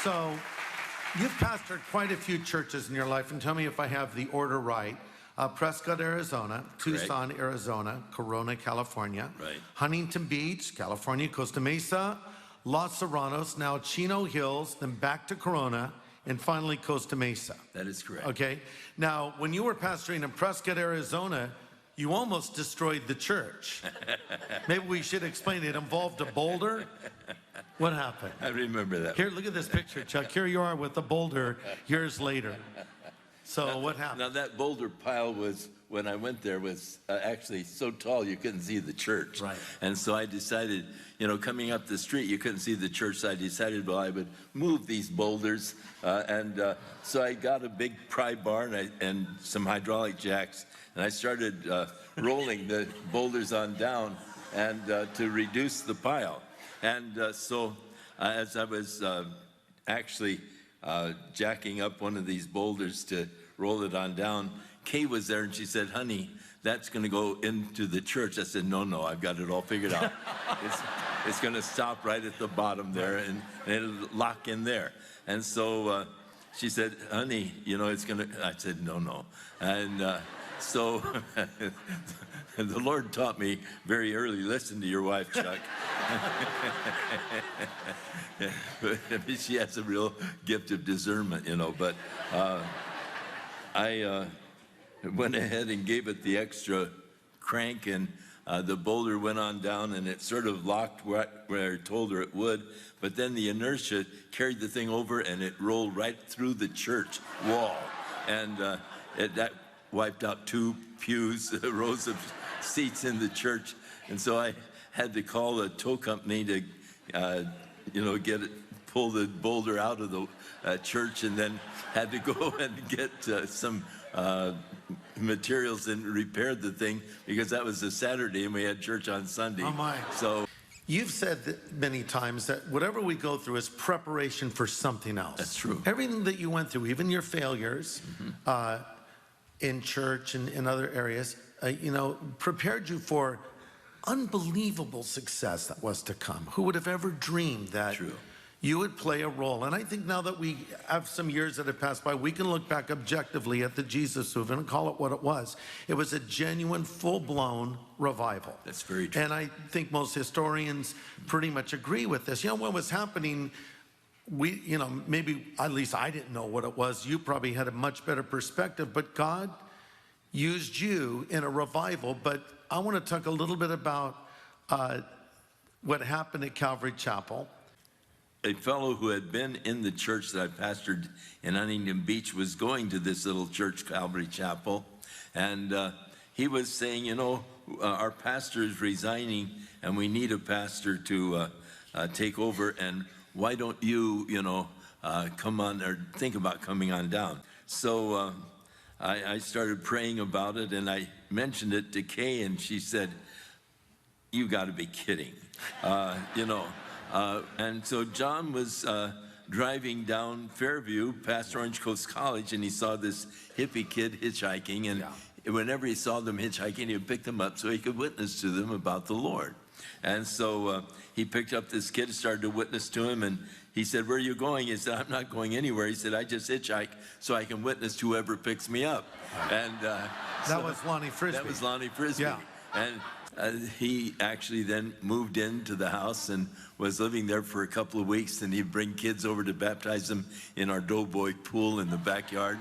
So you've pastored quite a few churches in your life, and tell me if I have the order right. Prescott, Arizona, Tucson, Arizona, Corona, California, Huntington Beach, California, Costa Mesa, Los Serranos, now Chino Hills, then back to Corona, and finally Costa Mesa. That is correct. Okay. Now, when you were pastoring in Prescott, Arizona, you almost destroyed the church. Maybe we should explain. It involved a boulder. What happened? I remember that. Here, look at this picture, Chuck. Here you are with the boulder years later. So what happened? Now that boulder pile was, when I went there, was actually so tall you couldn't see the church. Right. And so I decided, coming up the street, you couldn't see the church, so I decided, well, I would move these boulders. So I got a big pry bar and some hydraulic jacks, and I started rolling the boulders on down and to reduce the pile. And so as I was actually jacking up one of these boulders to roll it on down, Kay was there and she said, honey, that's going to go into the church. I said, no, I've got it all figured out. It's going to stop right at the bottom there and it'll lock in there. And so she said, honey, it's going to, I said, no. And so the Lord taught me very early, listen to your wife, Chuck. She has a real gift of discernment, but I went ahead and gave it the extra crank, and the boulder went on down, and it sort of locked where I told her it would, but then the inertia carried the thing over, and it rolled right through the church wall, and that wiped out 2 pews, rows of seats in the church, and so I had to call a tow company to, pull the boulder out of the church, and then had to go and get some materials and repaired the thing because that was a Saturday and we had church on Sunday. Oh my! So you've said that many times that whatever we go through is preparation for something else. That's true. Everything that you went through, even your failures in church and in other areas, prepared you for unbelievable success that was to come. Who would have ever dreamed that you would play a role? And I think now that we have some years that have passed by, we can look back objectively at the Jesus movement and call it what it was. It was a genuine, full-blown revival. That's very true. And I think most historians pretty much agree with this. What was happening, maybe at least I didn't know what it was. You probably had a much better perspective, but God used you in a revival. But I want to talk a little bit about what happened at Calvary Chapel. A fellow who had been in the church that I pastored in Huntington Beach was going to this little church, Calvary Chapel, and he was saying, our pastor is resigning and we need a pastor to take over, and why don't you, come on or think about coming on down? So I started praying about it, and I mentioned it to Kay, and she said, you got to be kidding, and so John was driving down Fairview past Orange Coast College, and he saw this hippie kid hitchhiking, and whenever he saw them hitchhiking, he would pick them up so he could witness to them about the Lord. And so he picked up this kid and started to witness to him, and he said, where are you going? He said, I'm not going anywhere. He said, I just hitchhike so I can witness to whoever picks me up. And that was Lonnie Frisbee. That was Lonnie Frisbee. Yeah. And he actually then moved into the house and was living there for a couple of weeks, and he'd bring kids over to baptize them in our Doughboy pool in the backyard.